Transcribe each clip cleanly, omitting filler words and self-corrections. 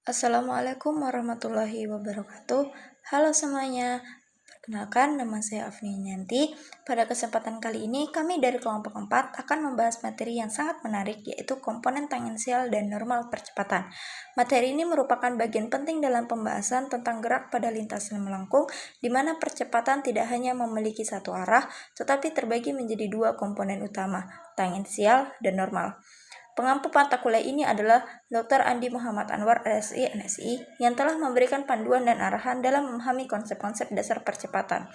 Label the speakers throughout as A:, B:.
A: Assalamualaikum warahmatullahi wabarakatuh. Halo semuanya, perkenalkan nama saya Afni Yanti. Pada kesempatan kali ini kami dari kelompok 4 akan membahas materi yang sangat menarik, yaitu komponen tangensial dan normal percepatan. Materi ini merupakan bagian penting dalam pembahasan tentang gerak pada lintasan melengkung, di mana percepatan tidak hanya memiliki satu arah, tetapi terbagi menjadi dua komponen utama, tangensial dan normal. Pengampu mata kuliah ini adalah Dr. Andi Muhammad Anwar, LSI, NSI, yang telah memberikan panduan dan arahan dalam memahami konsep-konsep dasar percepatan.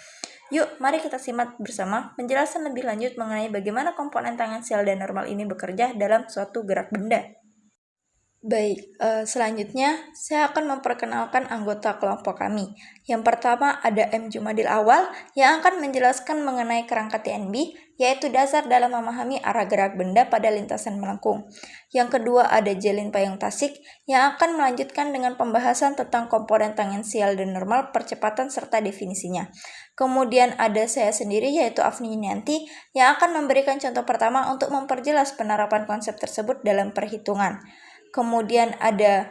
A: Yuk, mari kita simak bersama penjelasan lebih lanjut mengenai bagaimana komponen tangensial dan normal ini bekerja dalam suatu gerak benda. Baik, selanjutnya saya akan memperkenalkan anggota kelompok kami. Yang pertama ada M. Jumadil Awal yang akan menjelaskan mengenai kerangka TNB, yaitu dasar dalam memahami arah gerak benda pada lintasan melengkung. Yang kedua ada Jelin Payung Tasik yang akan melanjutkan dengan pembahasan tentang komponen tangensial dan normal percepatan serta definisinya. Kemudian ada saya sendiri yaitu Afni Yanti yang akan memberikan contoh pertama untuk memperjelas penerapan konsep tersebut dalam perhitungan. Kemudian ada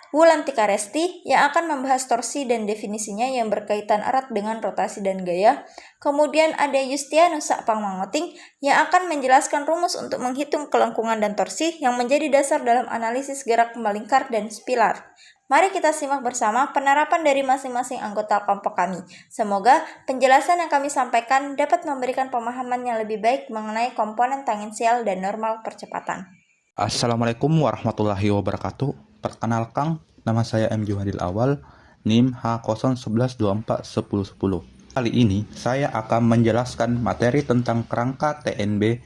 A: Wulantika Resti yang akan membahas torsi dan definisinya yang berkaitan erat dengan rotasi dan gaya. Kemudian ada Yustianus Pangmangoting yang akan menjelaskan rumus untuk menghitung kelengkungan dan torsi yang menjadi dasar dalam analisis gerak melingkar dan spilar. Mari kita simak bersama penerapan dari masing-masing anggota kelompok kami. Semoga penjelasan yang kami sampaikan dapat memberikan pemahaman yang lebih baik mengenai komponen tangensial dan normal percepatan.
B: Assalamualaikum warahmatullahi wabarakatuh. Perkenalkan, nama saya M. Jumadil Awal, NIM H011241010. Kali ini saya akan menjelaskan materi tentang kerangka TNB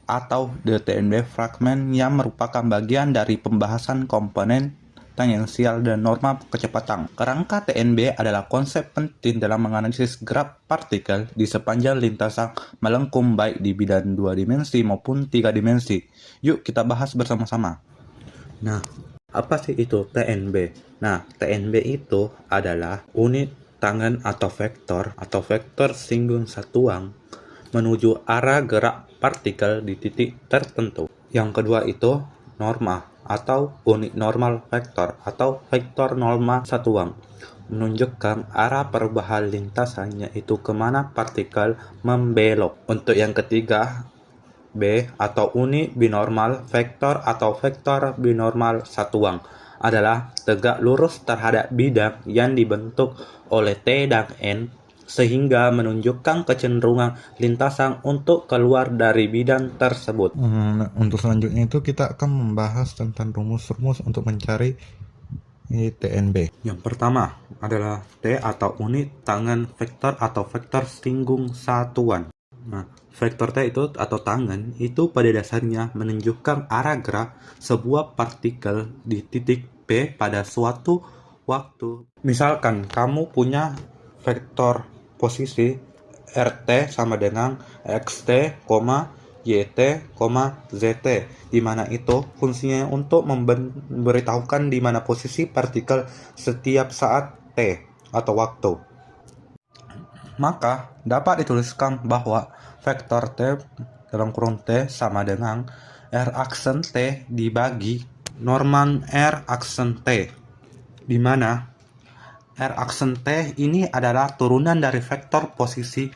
B: atau The TNB Fragment yang merupakan bagian dari pembahasan komponen tangensial dan norma kecepatan. Kerangka TNB adalah konsep penting dalam menganalisis gerak partikel di sepanjang lintasan melengkung baik di bidang 2 dimensi maupun 3 dimensi. Yuk kita bahas bersama-sama. Nah, apa sih itu TNB? Nah, TNB itu adalah unit tangen atau vektor singgung satuan menuju arah gerak partikel di titik tertentu. Yang kedua itu norma atau unit normal vektor atau vektor norma satuan menunjukkan arah perubahan lintasan, yaitu kemana partikel membelok. Untuk yang ketiga, B atau unit binormal vektor atau vektor binormal satuan adalah tegak lurus terhadap bidang yang dibentuk oleh T dan N sehingga menunjukkan kecenderungan lintasan untuk keluar dari bidang tersebut. Untuk selanjutnya itu kita akan membahas tentang rumus-rumus untuk mencari TNB. Yang pertama adalah T atau unit tangen vektor atau vektor singgung satuan. Nah, vektor T itu atau tangen itu pada dasarnya menunjukkan arah gerak sebuah partikel di titik P pada suatu waktu. Misalkan kamu punya vektor posisi RT sama dengan XT, YT, ZT, di mana itu fungsinya untuk memberitahukan di mana posisi partikel setiap saat T atau waktu. Maka dapat dituliskan bahwa vektor T dalam kurung T sama dengan R aksen T dibagi norman R aksen T, di mana R aksen T ini adalah turunan dari vektor posisi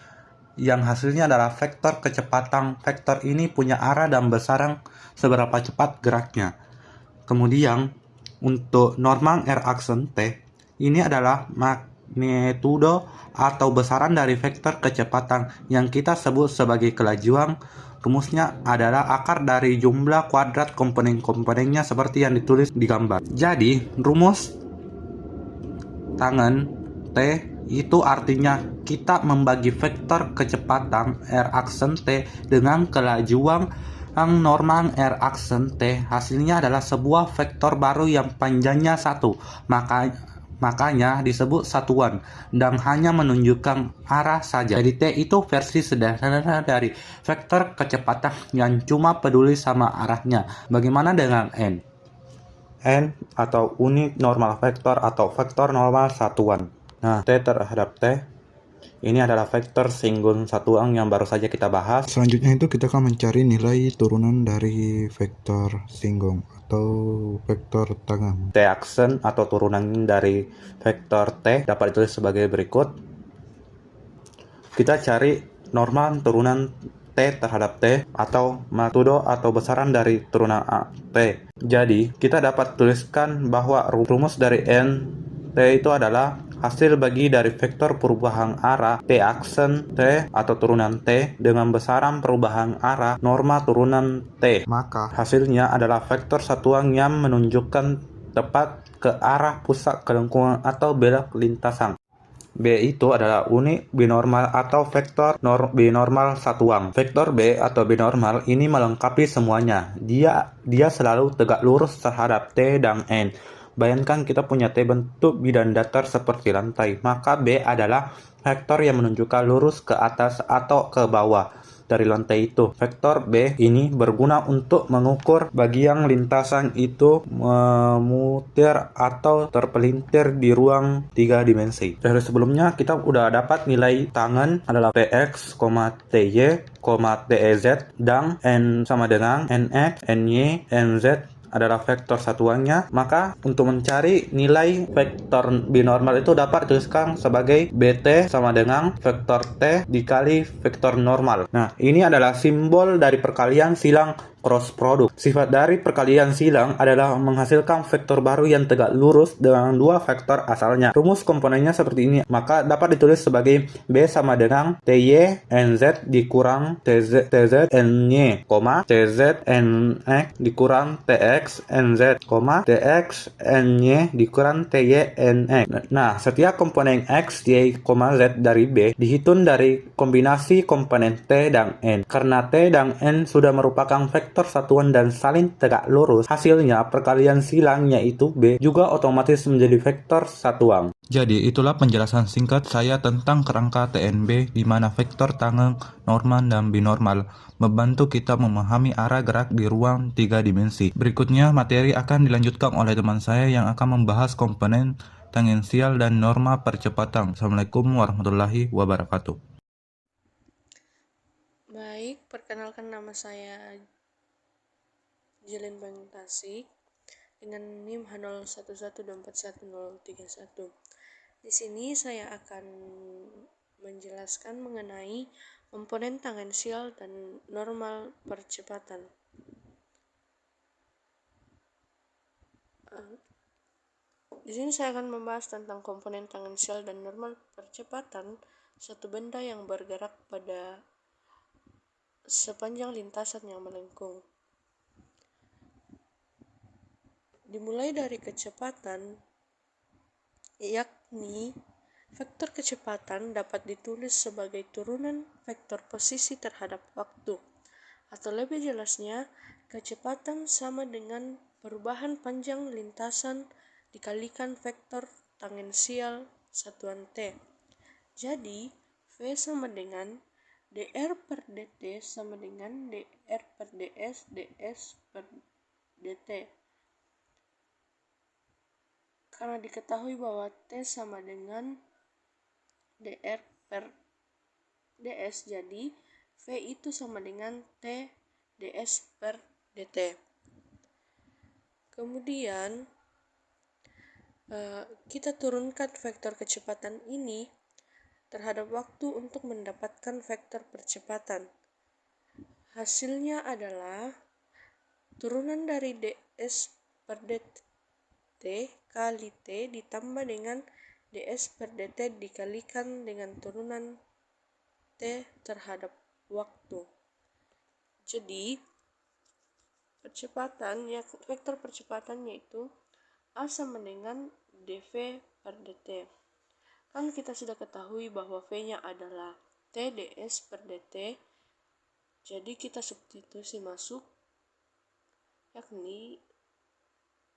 B: yang hasilnya adalah vektor kecepatan. Vektor ini punya arah dan besaran seberapa cepat geraknya. Kemudian untuk normal R aksen T ini adalah magnitudo atau besaran dari vektor kecepatan yang kita sebut sebagai kelajuan. Rumusnya adalah akar dari jumlah kuadrat komponen-komponennya seperti yang ditulis di gambar. Jadi rumus tangen T itu artinya kita membagi vektor kecepatan R aksen T dengan kelajuan normal R aksen T. Hasilnya adalah sebuah vektor baru yang panjangnya 1. Makanya disebut satuan dan hanya menunjukkan arah saja. Jadi T itu versi sederhana dari vektor kecepatan yang cuma peduli sama arahnya. Bagaimana dengan N? N atau unit normal vektor atau vektor normal satuan. Nah, T terhadap T Ini adalah vektor singgung satuan yang baru saja kita bahas.
C: Selanjutnya itu kita akan mencari nilai turunan dari vektor singgung atau vektor tangan.
B: T aksen atau turunan dari vektor T dapat ditulis sebagai berikut. Kita cari normal turunan T terhadap T atau magnitudo atau besaran dari turunan T. Jadi, kita dapat tuliskan bahwa rumus dari N T itu adalah hasil bagi dari vektor perubahan arah T aksen T atau turunan T dengan besaran perubahan arah norma turunan T.
C: Maka
B: Hasilnya adalah vektor satuan yang menunjukkan tepat ke arah pusat kelengkungan atau belok lintasan. B itu adalah unit binormal atau vektor binormal satuan. Vektor B atau binormal ini melengkapi semuanya. Dia selalu tegak lurus terhadap T dan N. Bayangkan kita punya T bentuk bidang datar seperti lantai, maka B adalah vektor yang menunjukkan lurus ke atas atau ke bawah dari lantai itu. Vektor B ini berguna untuk mengukur bagian lintasan itu memutar atau terpelintir di ruang 3 dimensi. Dari sebelumnya kita udah dapat nilai tangan adalah Tx, Ty, Tez dan N sama dengan Nx, Ny, Nz adalah vektor satuannya, maka untuk mencari nilai vektor binormal itu dapat dituliskan sebagai BT sama dengan vektor T dikali vektor normal. Nah, ini adalah simbol dari perkalian silang cross product. Sifat dari perkalian silang adalah menghasilkan vektor baru yang tegak lurus dengan dua vektor asalnya. Rumus komponennya seperti ini, maka dapat ditulis sebagai B sama dengan Ty Nz dikurang Tz Ny, Tz Nx dikurang Tx Nz, Tx Ny dikurang Ty Nx. Nah, setiap komponen X, Y, Z dari B dihitung dari kombinasi komponen T dan N. Karena T dan N sudah merupakan vektor satuan dan saling tegak lurus, hasilnya perkalian silang yaitu B juga otomatis menjadi vektor satuan.
C: jadi itulah penjelasan singkat saya tentang kerangka TNB di mana vektor tangen, normal, dan binormal membantu kita memahami arah gerak di ruang 3 dimensi. Berikutnya materi akan dilanjutkan oleh teman saya yang akan membahas komponen tangensial dan norma percepatan. Assalamualaikum warahmatullahi wabarakatuh.
D: Baik, perkenalkan nama saya Jelen Bang Tasik dengan NIM H0112411031. Di sini saya akan menjelaskan mengenai komponen tangensial dan normal percepatan. Di sini saya akan membahas tentang komponen tangensial dan normal percepatan, suatu benda yang bergerak pada sepanjang lintasan yang melengkung. Dimulai dari kecepatan, yakni vektor kecepatan dapat ditulis sebagai turunan vektor posisi terhadap waktu, atau lebih jelasnya, kecepatan sama dengan perubahan panjang lintasan dikalikan vektor tangensial satuan T. Jadi, V sama dengan dr per dt sama dengan dr per ds per dt. Karena diketahui bahwa T sama dengan dr per ds, jadi V itu sama dengan T ds per dt. Kemudian kita turunkan vektor kecepatan ini terhadap waktu untuk mendapatkan vektor percepatan. Hasilnya adalah turunan dari ds per dt kali T ditambah dengan ds per dt dikalikan dengan turunan T terhadap waktu. Jadi percepatan, ya, vektor percepatan yaitu A sama dengan dv per dt. Kan kita sudah ketahui bahwa V-nya adalah T ds per dt, jadi kita substitusi masuk, yakni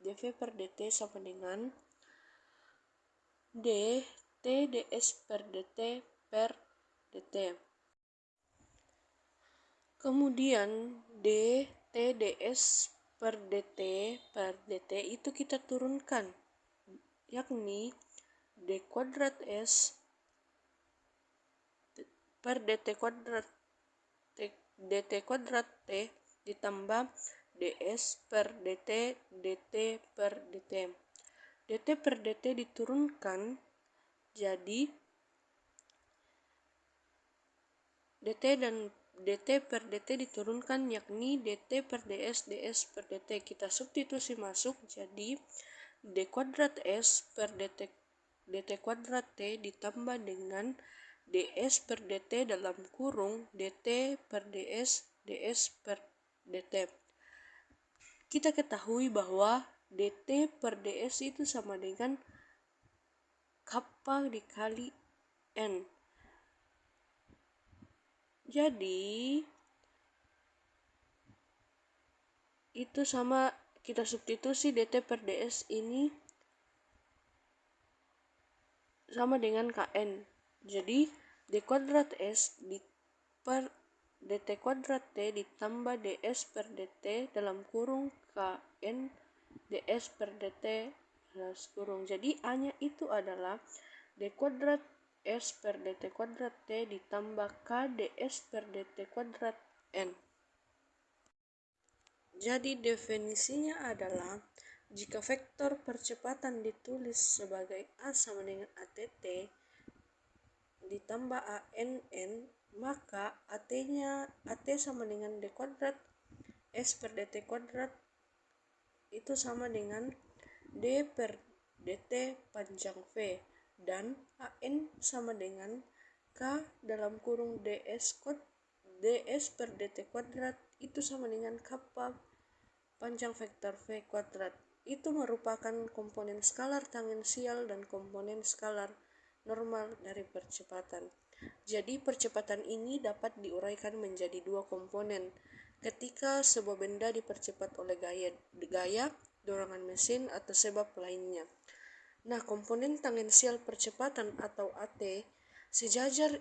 D: dv per dt sama dengan d T ds per dt per dt. Kemudian d T ds per dt itu kita turunkan, yakni d kuadrat s per dt kuadrat t ditambah ds per dt dt per dt. dt per dt diturunkan jadi dt dan dt per dt diturunkan yakni dt per ds ds per dt. Kita substitusi masuk jadi d kuadrat s per dt kuadrat t ditambah dengan ds per dt dalam kurung dt per ds ds per dt. Kita ketahui bahwa dt per ds itu sama dengan kappa dikali n. Jadi itu sama, kita substitusi dt per ds ini sama dengan kn. Jadi d kuadrat s per dt kuadrat t ditambah ds per dt dalam kurung kn ds per dt plus kurung. Jadi A-nya itu adalah d kuadrat s per dt kuadrat t ditambah k ds per dt kuadrat n. Jadi definisinya adalah jika vektor percepatan ditulis sebagai A sama dengan ATT ditambah ANN, maka AT-nya AT sama dengan D kuadrat S per DT kuadrat itu sama dengan D per DT panjang V, dan AN sama dengan K dalam kurung DS per DT kuadrat itu sama dengan kappa panjang vektor V kuadrat. Itu merupakan komponen skalar tangensial dan komponen skalar normal dari percepatan. Jadi percepatan ini dapat diuraikan menjadi dua komponen ketika sebuah benda dipercepat oleh gaya, dorongan mesin, atau sebab lainnya. Nah, komponen tangensial percepatan atau AT sejajar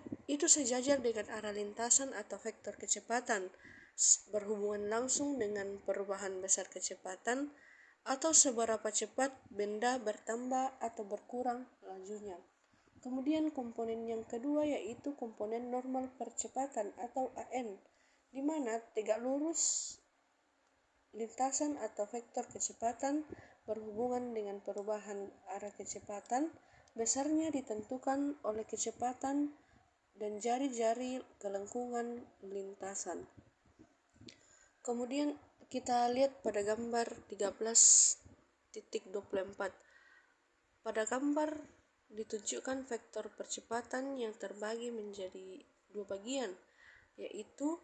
D: dengan arah lintasan atau vektor kecepatan, berhubungan langsung dengan perubahan besar kecepatan atau seberapa cepat benda bertambah atau berkurang lajunya. Kemudian komponen yang kedua yaitu komponen normal percepatan atau AN, di mana tegak lurus lintasan atau vektor kecepatan berhubungan dengan perubahan arah kecepatan, besarnya ditentukan oleh kecepatan dan jari-jari kelengkungan lintasan. Kemudian kita lihat pada gambar 13.24. Pada gambar ditunjukkan vektor percepatan yang terbagi menjadi dua bagian, yaitu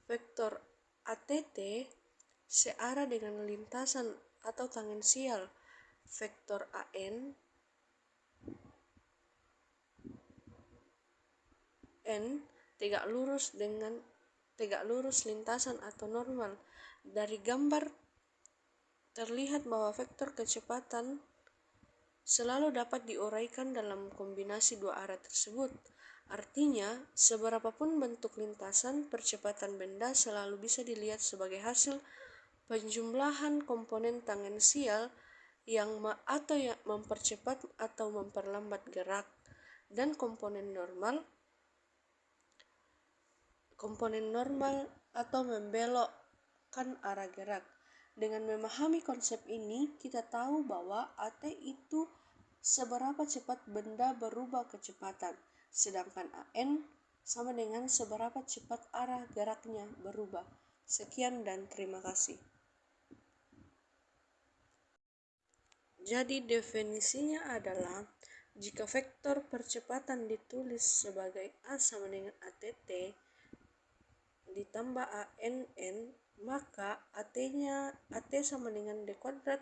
D: vektor ATT searah dengan lintasan atau tangensial, vektor AN tegak lurus lintasan atau normal. Dari gambar terlihat bahwa vektor kecepatan selalu dapat diuraikan dalam kombinasi dua arah tersebut. Artinya, seberapapun bentuk lintasan, percepatan benda selalu bisa dilihat sebagai hasil penjumlahan komponen tangensial yang mempercepat atau memperlambat gerak, dan komponen normal atau membelokkan arah gerak. Dengan memahami konsep ini, kita tahu bahwa AT itu seberapa cepat benda berubah kecepatan, sedangkan AN sama dengan seberapa cepat arah geraknya berubah. Sekian dan terima kasih. Jadi definisinya adalah jika vektor percepatan ditulis sebagai A sama dengan ATT ditambah ANN, maka AT-nya AT sama dengan D kuadrat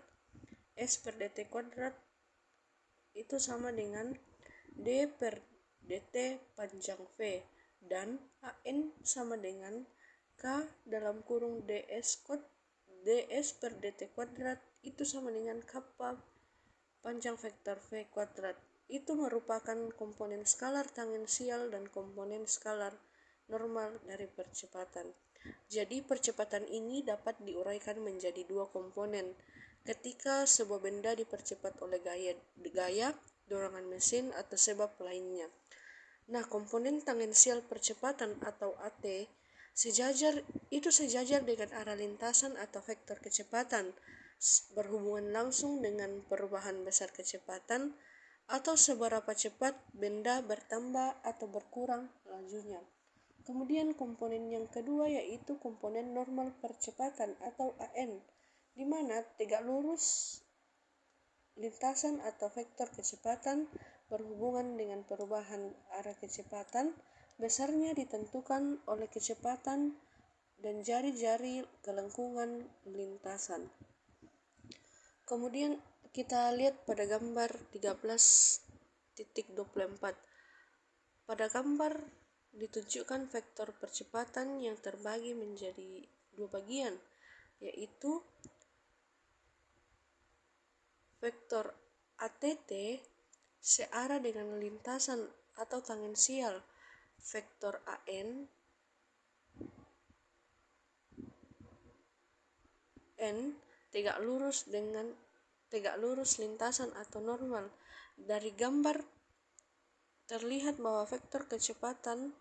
D: S per DT kuadrat itu sama dengan D per DT panjang V, dan AN sama dengan K dalam kurung DS per DT kuadrat itu sama dengan kappa panjang vektor V kuadrat. Itu merupakan komponen skalar tangensial dan komponen skalar normal dari percepatan. Jadi percepatan ini dapat diuraikan menjadi dua komponen ketika sebuah benda dipercepat oleh gaya, dorongan mesin, atau sebab lainnya. Nah, komponen tangensial percepatan atau AT sejajar dengan arah lintasan atau vektor kecepatan, berhubungan langsung dengan perubahan besar kecepatan atau seberapa cepat benda bertambah atau berkurang lajunya. Kemudian komponen yang kedua yaitu komponen normal percepatan atau AN, di mana tegak lurus lintasan atau vektor kecepatan berhubungan dengan perubahan arah kecepatan, besarnya ditentukan oleh kecepatan dan jari-jari kelengkungan lintasan. Kemudian kita lihat pada gambar 13.24. Pada gambar ditunjukkan vektor percepatan yang terbagi menjadi dua bagian, yaitu vektor ATT searah dengan lintasan atau tangensial, vektor AN tegak lurus lintasan atau normal. Dari gambar terlihat bahwa vektor kecepatan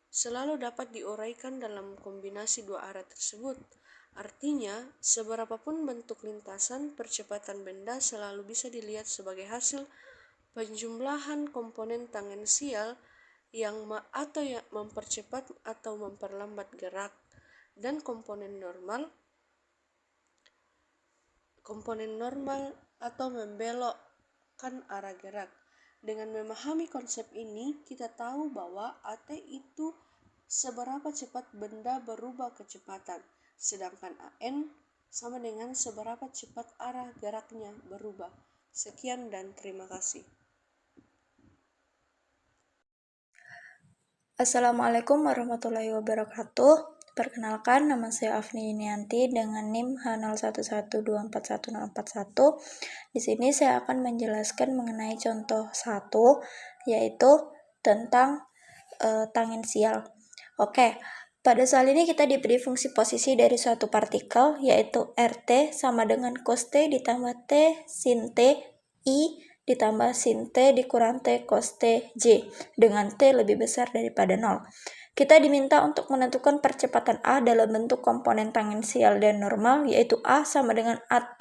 D: selalu dapat diuraikan dalam kombinasi dua arah tersebut. Artinya, seberapapun bentuk lintasan, percepatan benda selalu bisa dilihat sebagai hasil penjumlahan komponen tangensial yang mempercepat atau memperlambat gerak, dan komponen normal atau membelokkan arah gerak. Dengan memahami konsep ini, kita tahu bahwa AT itu seberapa cepat benda berubah kecepatan, sedangkan AN sama dengan seberapa cepat arah geraknya berubah. Sekian dan terima kasih.
A: Assalamualaikum warahmatullahi wabarakatuh. Perkenalkan, nama saya Afni Yunianti dengan NIM H01124141. Di sini saya akan menjelaskan mengenai contoh 1, yaitu tentang tangensial. Oke, pada soal ini kita diberi fungsi posisi dari suatu partikel, yaitu RT sama dengan cos T ditambah T sin T I ditambah sin T dikurang T cos T J, dengan T lebih besar daripada 0. Kita diminta untuk menentukan percepatan A dalam bentuk komponen tangensial dan normal, yaitu A sama dengan AT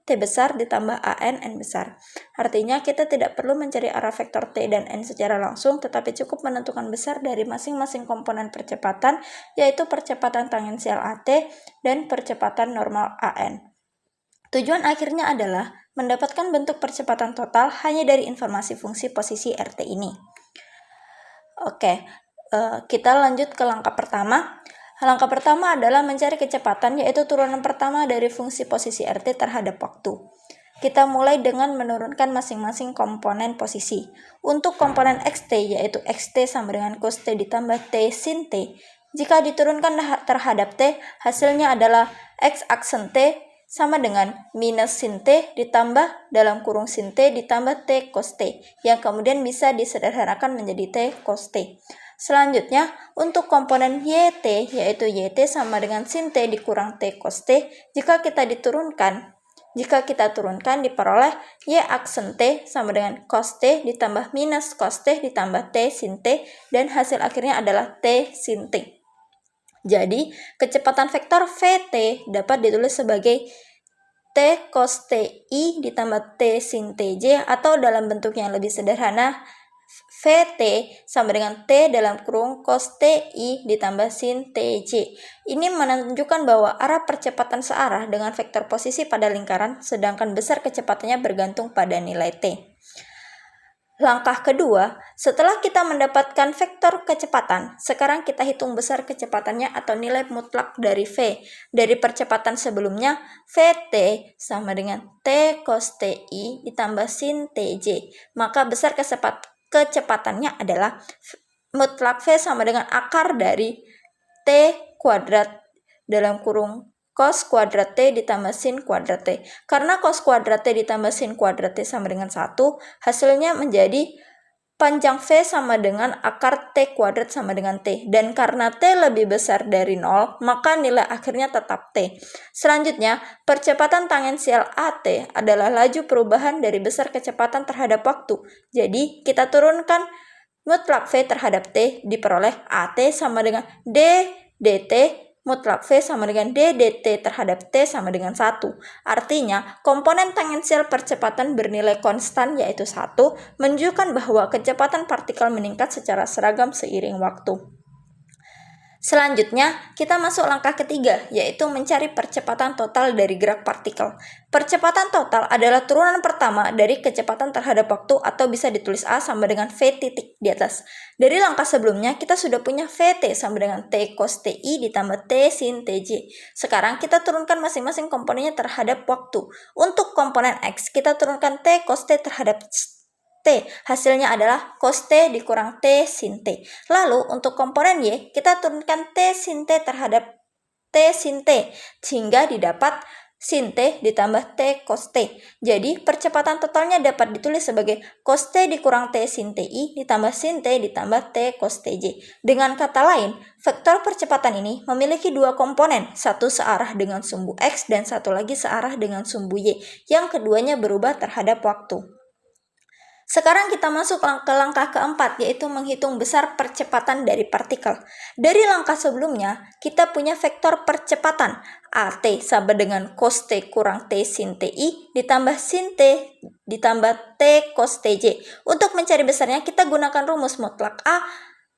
A: T besar ditambah AN N besar. Artinya kita tidak perlu mencari arah vektor T dan N secara langsung, tetapi cukup menentukan besar dari masing-masing komponen percepatan, yaitu percepatan tangensial AT dan percepatan normal AN. Tujuan akhirnya adalah mendapatkan bentuk percepatan total hanya dari informasi fungsi posisi RT ini. Oke, kita lanjut ke langkah pertama. Langkah pertama adalah mencari kecepatan, yaitu turunan pertama dari fungsi posisi RT terhadap waktu. Kita mulai dengan menurunkan masing-masing komponen posisi. Untuk komponen XT, yaitu XT sama dengan cos T ditambah T sin T. Jika diturunkan terhadap T, hasilnya adalah X aksen T sama dengan minus sin T ditambah dalam kurung sin T ditambah T cos T, yang kemudian bisa disederhanakan menjadi T cos T. Selanjutnya, untuk komponen YT, yaitu YT sama dengan sin T dikurang T cos T, jika kita turunkan diperoleh Y aksen T sama dengan cos T ditambah minus cos T ditambah T sin T, dan hasil akhirnya adalah T sin T. Jadi, kecepatan vektor VT dapat ditulis sebagai T cos TI ditambah T sin TJ, atau dalam bentuk yang lebih sederhana, VT sama dengan T dalam kurung cos TI ditambah sin TJ. Ini menunjukkan bahwa arah percepatan searah dengan vektor posisi pada lingkaran, sedangkan besar kecepatannya bergantung pada nilai T. Langkah kedua, setelah kita mendapatkan vektor kecepatan, sekarang kita hitung besar kecepatannya atau nilai mutlak dari V. Dari percepatan sebelumnya, Vt sama dengan T cos Ti ditambah sin Tj. Maka besar kecepatannya adalah mutlak V sama dengan akar dari T kuadrat dalam kurung cos kuadrat T ditambah sin kuadrat T. Karena cos kuadrat T ditambah sin kuadrat T sama dengan 1, hasilnya menjadi panjang V sama dengan akar T kuadrat sama dengan T. Dan karena T lebih besar dari 0, maka nilai akhirnya tetap T. Selanjutnya, percepatan tangensial AT adalah laju perubahan dari besar kecepatan terhadap waktu. Jadi, kita turunkan mutlak V terhadap T diperoleh AT sama dengan D dt mutlak V sama dengan D dt terhadap T sama dengan 1. Artinya, komponen tangensial percepatan bernilai konstan yaitu 1, menunjukkan bahwa kecepatan partikel meningkat secara seragam seiring waktu. Selanjutnya, kita masuk langkah ketiga, yaitu mencari percepatan total dari gerak partikel. Percepatan total adalah turunan pertama dari kecepatan terhadap waktu atau bisa ditulis A sama dengan V titik di atas. Dari langkah sebelumnya, kita sudah punya VT sama dengan T cos TI ditambah T sin TJ. Sekarang kita turunkan masing-masing komponennya terhadap waktu. Untuk komponen X, kita turunkan T cos T terhadap T, hasilnya adalah cos T dikurang T sin T. Lalu untuk komponen Y, kita turunkan T sin T terhadap T sin T, sehingga didapat sin T ditambah T cos T. Jadi percepatan totalnya dapat ditulis sebagai cos T dikurang T sin TI ditambah sin T ditambah T cos TJ. Dengan kata lain, vektor percepatan ini memiliki dua komponen, satu searah dengan sumbu X dan satu lagi searah dengan sumbu Y, yang keduanya berubah terhadap waktu. Sekarang kita masuk ke langkah keempat, yaitu menghitung besar percepatan dari partikel. Dari langkah sebelumnya, kita punya vektor percepatan AT sama dengan cos T kurang T sin TI ditambah sin T ditambah T cos TJ. Untuk mencari besarnya, kita gunakan rumus mutlak A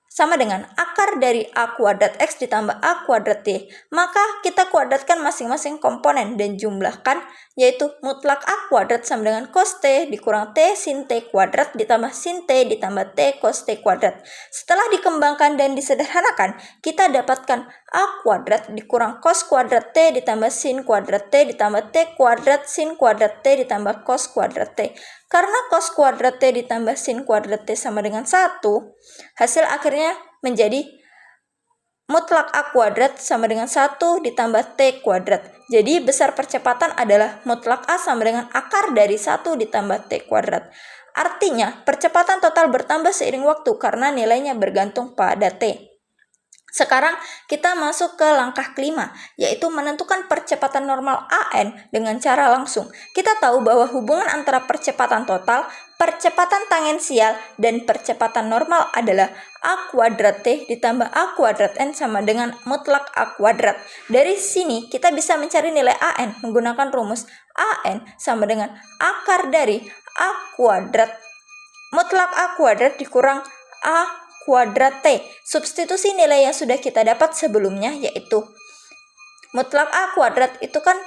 A: sama dengan akar dari A kuadrat X ditambah A kuadrat Y. Maka kita kuadratkan masing-masing komponen dan jumlahkan, yaitu mutlak A kuadrat sama dengan cos T dikurang T sin T kuadrat ditambah sin T ditambah T cos T kuadrat. Setelah dikembangkan dan disederhanakan, kita dapatkan A kuadrat dikurang cos kuadrat T ditambah sin kuadrat T ditambah T kuadrat sin kuadrat T ditambah cos kuadrat T. Karena cos kuadrat T ditambah sin kuadrat T sama dengan 1, hasil akhirnya menjadi mutlak A kuadrat sama dengan 1 ditambah T kuadrat. Jadi besar percepatan adalah mutlak A sama dengan akar dari 1 ditambah T kuadrat. Artinya percepatan total bertambah seiring waktu karena nilainya bergantung pada T. Sekarang kita masuk ke langkah kelima, yaitu menentukan percepatan normal AN dengan cara langsung. Kita tahu bahwa hubungan antara percepatan total, percepatan tangensial, dan percepatan normal adalah A kuadrat T ditambah A kuadrat N sama dengan mutlak A kuadrat. Dari sini kita bisa mencari nilai AN menggunakan rumus AN sama dengan akar dari A kuadrat mutlak A kuadrat dikurang A kuadrat T. Substitusi nilai yang sudah kita dapat sebelumnya, yaitu mutlak A kuadrat itu kan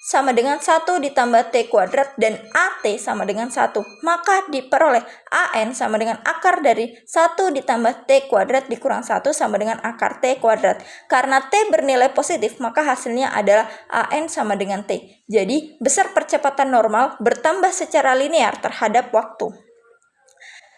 A: sama dengan 1 ditambah T kuadrat dan AT sama dengan 1. Maka diperoleh AN sama dengan akar dari 1 ditambah T kuadrat dikurang 1 sama dengan akar T kuadrat. Karena T bernilai positif, maka hasilnya adalah AN sama dengan T. Jadi, besar percepatan normal bertambah secara linear terhadap waktu.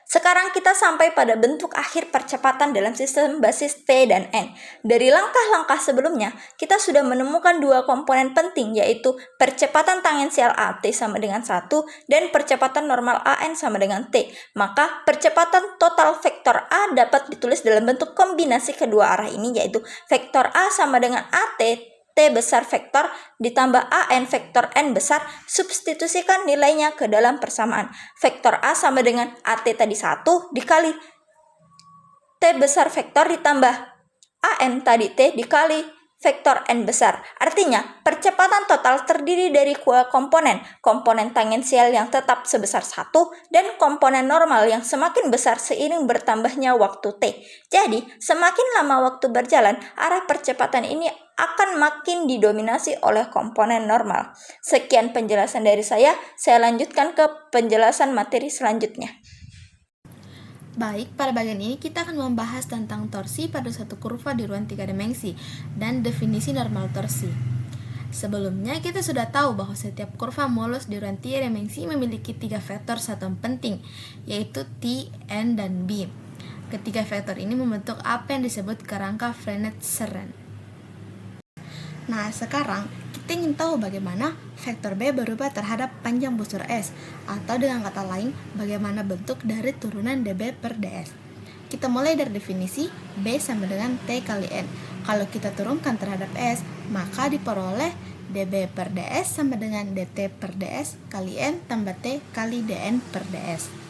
A: Sekarang kita sampai pada bentuk akhir percepatan dalam sistem basis T dan N. Dari langkah-langkah sebelumnya, kita sudah menemukan dua komponen penting, yaitu percepatan tangensial AT sama dengan 1 dan percepatan normal AN sama dengan T. Maka percepatan total vektor A dapat ditulis dalam bentuk kombinasi kedua arah ini, yaitu vektor A sama dengan AT T besar vektor ditambah AN vektor N besar, substitusikan nilainya ke dalam persamaan. Vektor A sama dengan AT tadi 1 dikali T besar vektor ditambah AN tadi T dikali vektor N besar. Artinya, percepatan total terdiri dari dua komponen tangensial yang tetap sebesar 1 dan komponen normal yang semakin besar seiring bertambahnya waktu T. Jadi, semakin lama waktu berjalan, arah percepatan ini akan makin didominasi oleh komponen normal. Sekian penjelasan dari saya lanjutkan ke penjelasan materi selanjutnya.
E: Baik, pada bagian ini kita akan membahas tentang torsi pada suatu kurva di ruang 3 dimensi dan definisi normal torsi. Sebelumnya kita sudah tahu bahwa setiap kurva mulus di ruang 3 dimensi memiliki 3 vektor satuan penting, yaitu T, N, dan B. Ketiga vektor ini membentuk apa yang disebut kerangka Frenet-Seren. Nah, sekarang kita ingin tahu bagaimana vektor B berubah terhadap panjang busur S, atau dengan kata lain, bagaimana bentuk dari turunan dB per ds. Kita mulai dari definisi B sama dengan T kali N. Kalau kita turunkan terhadap S, maka diperoleh dB per ds sama dengan dt per ds kali N tambah T kali dN per ds.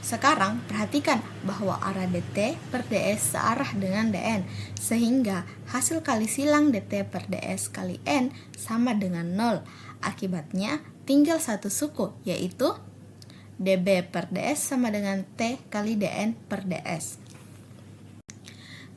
E: Sekarang perhatikan bahwa arah dt per ds searah dengan dn, sehingga hasil kali silang dt per ds kali n sama dengan 0. Akibatnya tinggal satu suku, yaitu dB per ds sama dengan t kali dn per ds.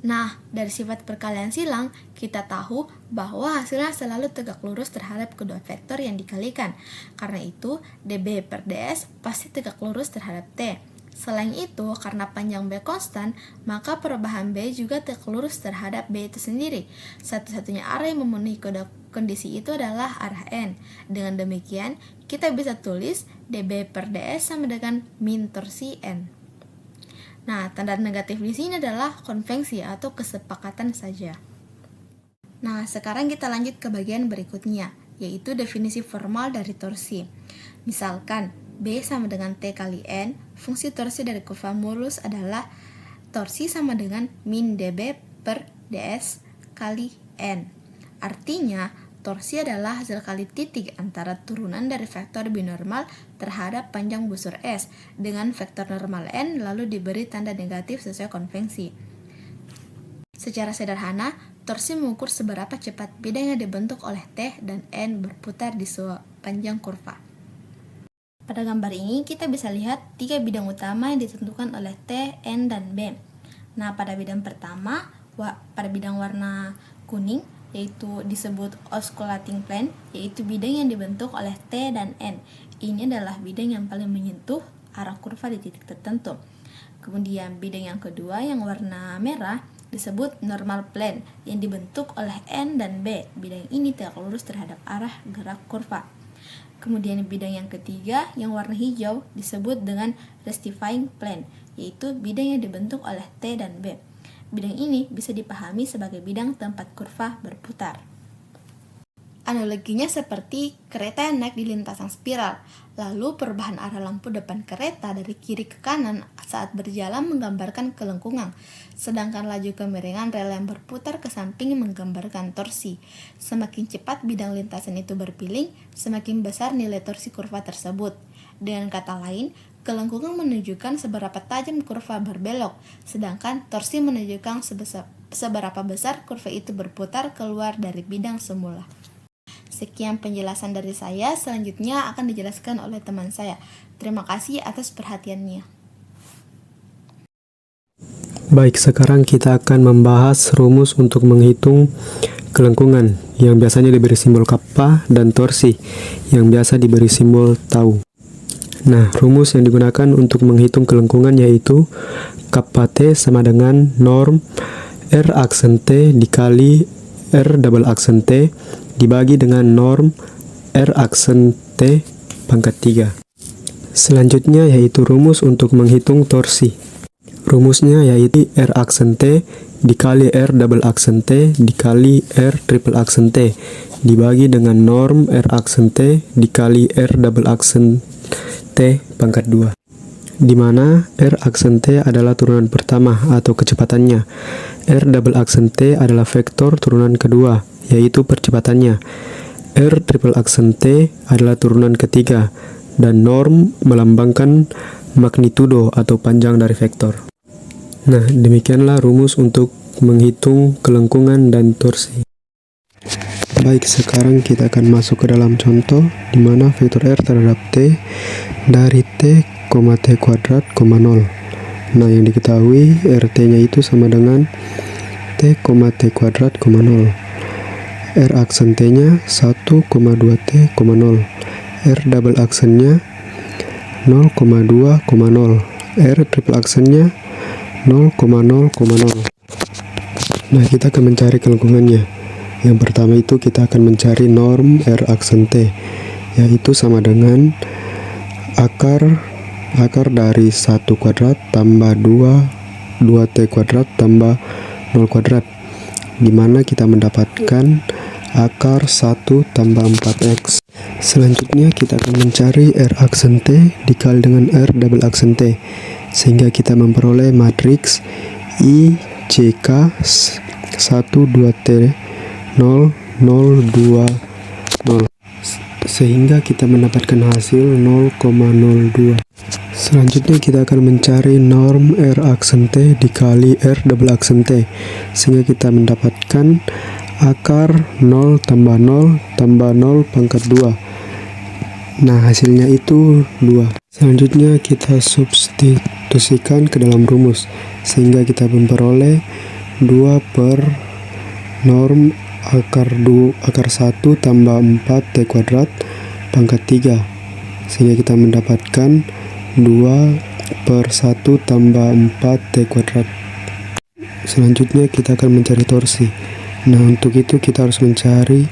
E: Nah, dari sifat perkalian silang, kita tahu bahwa hasilnya selalu tegak lurus terhadap kedua vektor yang dikalikan. Karena itu, dB per ds pasti tegak lurus terhadap t. Selain itu, karena panjang B konstan, maka perubahan B juga tegak lurus terhadap B itu sendiri. Satu-satunya arah yang memenuhi kondisi itu adalah arah N. Dengan demikian, kita bisa tulis dB per ds sama dengan min torsi N. Nah, tanda negatif di sini adalah konvensi atau kesepakatan saja. Nah, sekarang kita lanjut ke bagian berikutnya, yaitu definisi formal dari torsi. Misalkan, B sama dengan T kali N, fungsi torsi dari kurva mulus adalah torsi sama dengan min dB per ds kali N. Artinya, torsi adalah hasil kali titik antara turunan dari vektor binormal terhadap panjang busur S dengan vektor normal N lalu diberi tanda negatif sesuai konvensi. Secara sederhana, torsi mengukur seberapa cepat bidang yang dibentuk oleh T dan N berputar di sepanjang kurva. Pada gambar ini kita bisa lihat 3 bidang utama yang ditentukan oleh T, N, dan B. Nah, pada bidang pertama, pada bidang warna kuning, yaitu disebut osculating plane, yaitu bidang yang dibentuk oleh T dan N. Ini adalah bidang yang paling menyentuh arah kurva di titik tertentu. Kemudian bidang yang kedua yang warna merah disebut normal plane yang dibentuk oleh N dan B. Bidang ini tegak lurus terhadap arah gerak kurva. Kemudian bidang yang ketiga yang warna hijau disebut dengan rectifying plane, yaitu bidang yang dibentuk oleh T dan B. Bidang ini bisa dipahami sebagai bidang tempat kurva berputar. Analoginya seperti kereta yang naik di lintasan spiral, lalu perubahan arah lampu depan kereta dari kiri ke kanan saat berjalan menggambarkan kelengkungan, sedangkan laju kemiringan rel yang berputar ke samping menggambarkan torsi. Semakin cepat bidang lintasan itu berpiling, semakin besar nilai torsi kurva tersebut. Dengan kata lain, kelengkungan menunjukkan seberapa tajam kurva berbelok, sedangkan torsi menunjukkan seberapa besar kurva itu berputar keluar dari bidang semula. Sekian penjelasan dari saya, selanjutnya akan dijelaskan oleh teman saya. Terima kasih atas perhatiannya.
F: Baik, sekarang kita akan membahas rumus untuk menghitung kelengkungan yang biasanya diberi simbol kappa dan torsi yang biasa diberi simbol tau. Nah, rumus yang digunakan untuk menghitung kelengkungan yaitu kappa T sama dengan norm R aksen T dikali R double aksen T dibagi dengan norm R aksen T pangkat 3. Selanjutnya yaitu rumus untuk menghitung torsi. Rumusnya yaitu R aksen T dikali R double aksen T dikali R triple aksen T dibagi dengan norm R aksen T dikali R double aksen T pangkat 2. Di mana R aksen T adalah turunan pertama atau kecepatannya. R double aksen T adalah vektor turunan kedua, yaitu percepatannya. R triple aksen T adalah turunan ketiga, dan norm melambangkan magnitudo atau panjang dari vektor. Nah, demikianlah rumus untuk menghitung kelengkungan dan torsi. Baik, sekarang kita akan masuk ke dalam contoh di mana vektor R terhadap T dari T, T kuadrat, 0. Nah, yang diketahui RT-nya itu sama dengan T, T kuadrat, 0. R aksen T-nya 1,2T, 0. R double aksennya 0,2, 0. R triple aksennya 0,0,0. Nah, kita akan mencari kelengkungannya. Yang pertama itu kita akan mencari norm R aksen T, yaitu sama dengan akar dari 1 kuadrat tambah 2T kuadrat tambah 0 kuadrat, dimana kita mendapatkan akar 1 tambah 4x. Selanjutnya kita akan mencari R aksen T dikali dengan R double aksen T, sehingga kita memperoleh matriks I JK 1 2T 0 0 2 0, sehingga kita mendapatkan hasil 0,02. Selanjutnya kita akan mencari norm R aksen T dikali R double aksen T, sehingga kita mendapatkan akar 0 tambah 0 tambah 0 pangkat 2. Nah, hasilnya itu 2. Selanjutnya kita substitusikan ke dalam rumus, sehingga kita memperoleh 2 per norm akar 1 tambah 4 T kuadrat pangkat 3, sehingga kita mendapatkan 2 per 1 tambah 4 T kuadrat. Selanjutnya kita akan mencari torsi. Nah, untuk itu kita harus mencari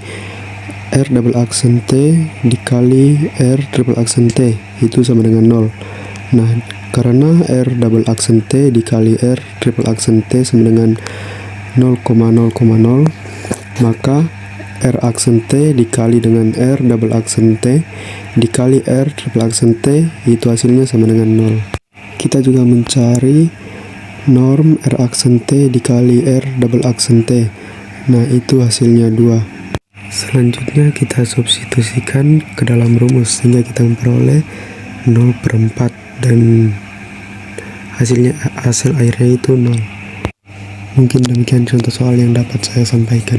F: R double aksen T dikali R triple aksen T, itu sama dengan 0. Nah, karena R double aksen T dikali R triple aksen T sama dengan 0,0,0, maka R aksen T dikali dengan R double aksen T dikali R triple aksen T, itu hasilnya sama dengan 0. Kita juga mencari norm R aksen T dikali R double aksen T. Nah, itu hasilnya 2. Selanjutnya kita substitusikan ke dalam rumus, sehingga kita memperoleh 0 per 4, dan hasil akhirnya itu 0. Mungkin demikian contoh soal yang dapat saya sampaikan.